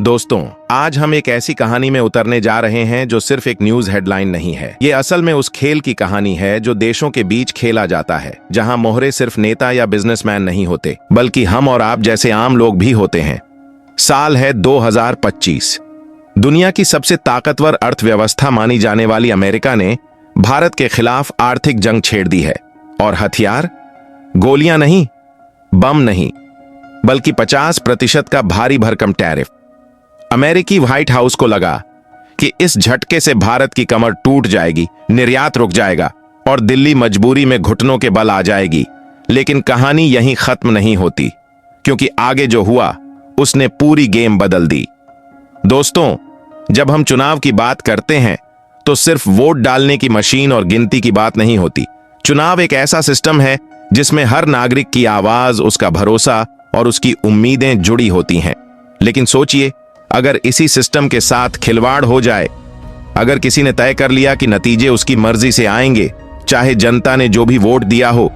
दोस्तों, आज हम एक ऐसी कहानी में उतरने जा रहे हैं जो सिर्फ एक न्यूज हेडलाइन नहीं है। ये असल में उस खेल की कहानी है जो देशों के बीच खेला जाता है, जहां मोहरे सिर्फ नेता या बिजनेसमैन नहीं होते, बल्कि हम और आप जैसे आम लोग भी होते हैं। साल है 2025। दुनिया की सबसे ताकतवर अर्थव्यवस्था मानी जाने वाली अमेरिका ने भारत के खिलाफ आर्थिक जंग छेड़ दी है। और हथियार? गोलियां नहीं, बम नहीं, बल्कि 50% का भारी भरकम टैरिफ। अमेरिकी व्हाइट हाउस को लगा कि इस झटके से भारत की कमर टूट जाएगी, निर्यात रुक जाएगा और दिल्ली मजबूरी में घुटनों के बल आ जाएगी। लेकिन कहानी यहीं खत्म नहीं होती, क्योंकि आगे जो हुआ उसने पूरी गेम बदल दी। दोस्तों, जब हम चुनाव की बात करते हैं तो सिर्फ वोट डालने की मशीन और गिनती की बात नहीं होती। चुनाव एक ऐसा सिस्टम है जिसमें हर नागरिक की आवाज, उसका भरोसा और उसकी उम्मीदें जुड़ी होती हैं। लेकिन सोचिए, अगर इसी सिस्टम के साथ खिलवाड़ हो जाए, अगर किसी ने तय कर लिया कि नतीजे उसकी मर्जी से आएंगे, चाहे जनता ने जो भी वोट दिया हो,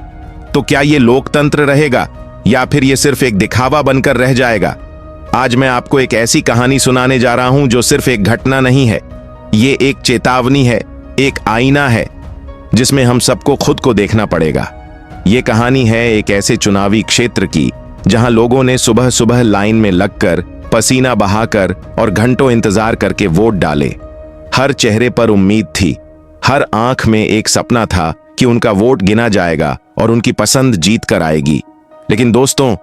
तो क्या यह लोकतंत्र रहेगा या फिर यह सिर्फ एक दिखावा बनकर रह जाएगा? आज मैं आपको एक ऐसी कहानी सुनाने जा रहा हूं जो सिर्फ एक घटना नहीं है, ये एक चेतावनी है, एक आईना है जिसमें हम सबको खुद को देखना पड़ेगा। ये कहानी है एक ऐसे चुनावी क्षेत्र की जहां लोगों ने सुबह सुबह लाइन में लगकर, पसीना बहाकर और घंटों इंतजार करके वोट डाले। हर चेहरे पर उम्मीद थी, हर आंख में एक सपना था कि उनका वोट गिना जाएगा और उनकी पसंद जीत कर आएगी। लेकिन दोस्तों,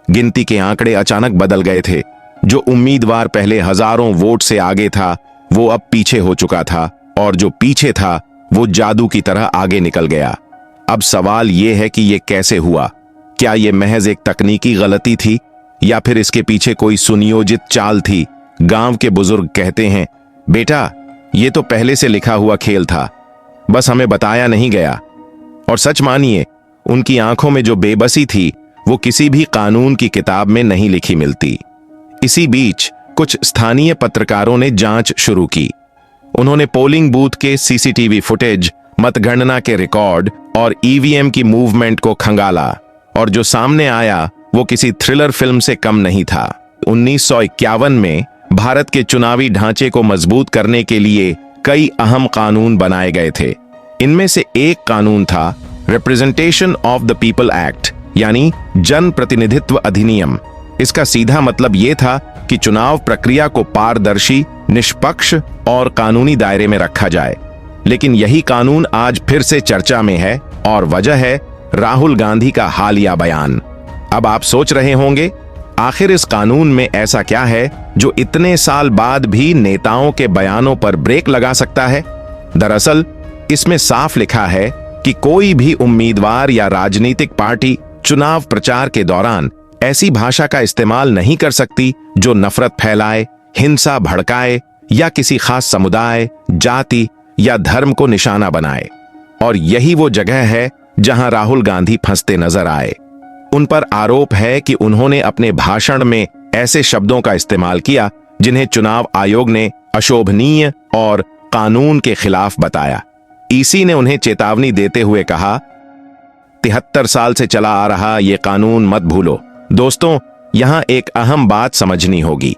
गिनती के आंकड़े अचानक बदल गए थे। जो उम्मीदवार पहले हजारों वोट से आगे था, वो अब पीछे हो चुका था, और जो पीछे था वो जादू की तरह आगे निकल गया। अब सवाल यह है कि यह कैसे हुआ? क्या यह महज एक तकनीकी गलती थी या फिर इसके पीछे कोई सुनियोजित चाल थी? गांव के बुजुर्ग कहते हैं, बेटा, यह तो पहले से लिखा हुआ खेल था, बस हमें बताया नहीं गया। और सच मानिए, उनकी आंखों में जो बेबसी थी वो किसी भी कानून की किताब में नहीं लिखी मिलती। इसी बीच कुछ स्थानीय पत्रकारों ने जांच शुरू की। उन्होंने पोलिंग बूथ के सीसीटीवी फुटेज, मतगणना के रिकॉर्ड और ईवीएम की मूवमेंट को खंगाला, और जो सामने आया वो किसी थ्रिलर फिल्म से कम नहीं था। 1951 में भारत के चुनावी ढांचे को मजबूत करने के लिए कई अहम कानून बनाए गए थे। इनमें से एक कानून था representation of the people act, यानी जन प्रतिनिधित्व अधिनियम। इसका सीधा मतलब यह था कि चुनाव प्रक्रिया को पारदर्शी, निष्पक्ष और कानूनी दायरे में रखा जाए। लेकिन यही कानून आज फिर से चर्चा में है, और वजह है राहुल गांधी का हालिया बयान। अब आप सोच रहे होंगे, आखिर इस कानून में ऐसा क्या है जो इतने साल बाद भी नेताओं के बयानों पर ब्रेक लगा सकता है? दरअसल इसमें साफ लिखा है कि कोई भी उम्मीदवार या राजनीतिक पार्टी चुनाव प्रचार के दौरान ऐसी भाषा का इस्तेमाल नहीं कर सकती जो नफरत फैलाए, हिंसा भड़काए या किसी खास समुदाय, जाति या धर्म को निशाना बनाए। और यही वो जगह है जहां राहुल गांधी फंसते नजर आए। उन पर आरोप है कि उन्होंने अपने भाषण में ऐसे शब्दों का इस्तेमाल किया जिन्हें चुनाव आयोग ने अशोभनीय और कानून के खिलाफ बताया। ईसी ने उन्हें चेतावनी देते हुए कहा, 73 साल से चला आ रहा ये कानून मत भूलो। दोस्तों, यहां एक अहम बात समझनी होगी।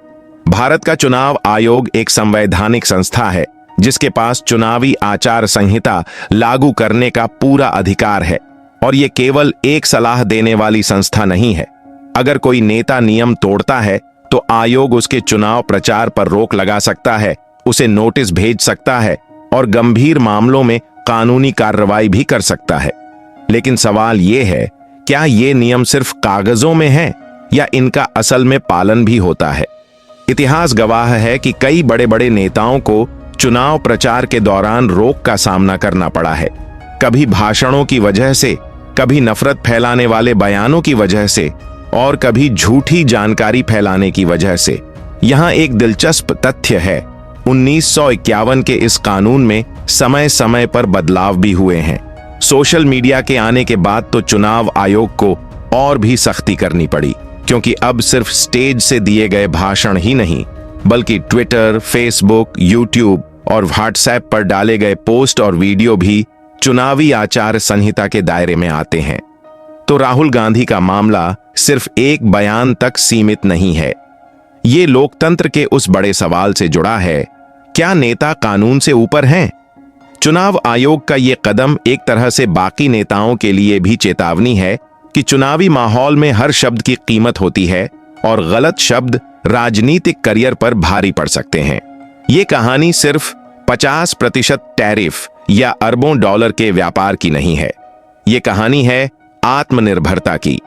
भारत का चुनाव आयोग एक संवैधानिक संस्था है जिसके पास चुनावी आचार संहिता लागू करने का पूरा अधिकार है, और ये केवल एक सलाह देने वाली संस्था नहीं है। अगर कोई नेता नियम तोड़ता है तो आयोग उसके चुनाव प्रचार पर रोक लगा सकता है, उसे नोटिस भेज सकता है और गंभीर मामलों में कानूनी कार्रवाई भी कर सकता है। लेकिन सवाल यह है, क्या ये नियम सिर्फ कागजों में है या इनका असल में पालन भी होता है? इतिहास गवाह है कि कई बड़े बड़े नेताओं को चुनाव प्रचार के दौरान रोक का सामना करना पड़ा है, कभी भाषणों की वजह से, कभी नफरत फैलाने वाले बयानों की वजह से, और कभी झूठी जानकारी फैलाने की वजह से। यहां एक दिलचस्प तथ्य है, 1951 के इस कानून में समय समय पर बदलाव भी हुए हैं। सोशल मीडिया के आने के बाद तो चुनाव आयोग को और भी सख्ती करनी पड़ी, क्योंकि अब सिर्फ स्टेज से दिए गए भाषण ही नहीं, बल्कि ट्विटर, फेसबुक, यूट्यूब और व्हाट्सएप पर डाले गए पोस्ट और वीडियो भी चुनावी आचार संहिता के दायरे में आते हैं। तो राहुल गांधी का मामला सिर्फ एक बयान तक सीमित नहीं है। ये लोकतंत्र के उस बड़े सवाल से जुड़ा है, क्या नेता कानून से ऊपर हैं? चुनाव आयोग का ये कदम एक तरह से बाकी नेताओं के लिए भी चेतावनी है कि चुनावी माहौल में हर शब्द की कीमत होती है और गलत शब्द राजनीतिक करियर पर भारी पड़ सकते हैं। ये कहानी सिर्फ 50% टैरिफ या अरबों डॉलर के व्यापार की नहीं है। ये कहानी है आत्मनिर्भरता की,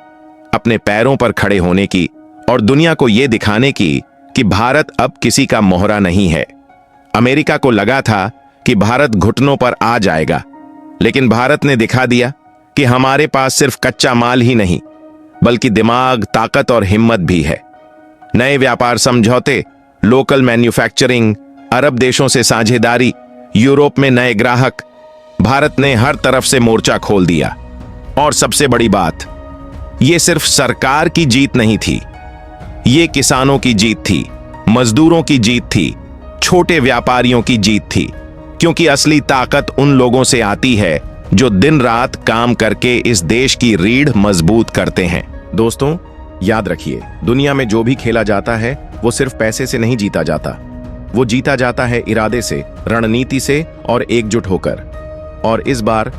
अपने पैरों पर खड़े होने की और दुनिया को ये दिखाने की कि भारत अब किसी का मोहरा नहीं है। अमेरिका को लगा था कि भारत घुटनों पर आ जाएगा, लेकिन भारत ने दिखा दिया कि हमारे पास सिर्फ कच्चा माल ही नहीं बल्कि दिमाग, ताकत और हिम्मत भी है। नए व्यापार समझौते, लोकल मैन्युफैक्चरिंग, अरब देशों से साझेदारी, यूरोप में नए ग्राहक, भारत ने हर तरफ से मोर्चा खोल दिया। और सबसे बड़ी बात, यह सिर्फ सरकार की जीत नहीं थी, ये किसानों की जीत थी, मजदूरों की जीत थी, छोटे व्यापारियों की जीत थी, क्योंकि असली ताकत उन लोगों से आती है जो दिन रात काम करके इस देश की रीढ़ मजबूत करते हैं। दोस्तों, याद रखिए, दुनिया में जो भी खेला जाता है वो सिर्फ पैसे से नहीं जीता जाता, वो जीता जाता है इरादे से, रणनीति से और एकजुट होकर। और इस बार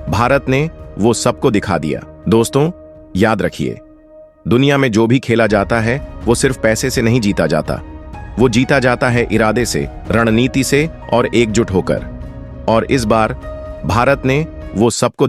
भारत ने वो सबको दिखा दिया। दोस्तों, याद रखिए, दुनिया में जो भी खेला जाता है वो सिर्फ पैसे से नहीं जीता जाता, वो जीता जाता है इरादे से, रणनीति से और एकजुट होकर। और इस बार भारत ने वो सबको